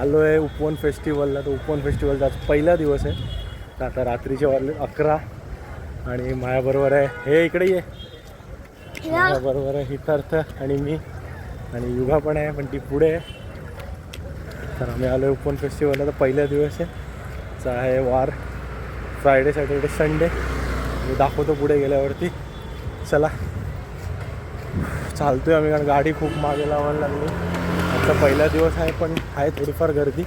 आलो आहे उपवन फेस्टिवलला. तर उपवन फेस्टिवलचा आज पहिला दिवस आहे. तर आता रात्रीचे वाजले 11 आणि माझ्याबरोबर आहे हे इकडे ये, माझ्याबरोबर आहे हितार्थ आणि मी आणि युगा पण आहे, पण ती पुढे आहे. तर आम्ही आलो आहे उपवन फेस्टिवलला. तर पहिला दिवस आहे आहे वार फ्रायडे सॅटर्डे संडे. मी दाखवतो पुढे गेल्यावरती. चला चालतोय आम्ही, कारण गाडी खूप मागे लावायला लागली. आमचा पहिला दिवस आहे पण आहे थोडीफार गर्दी.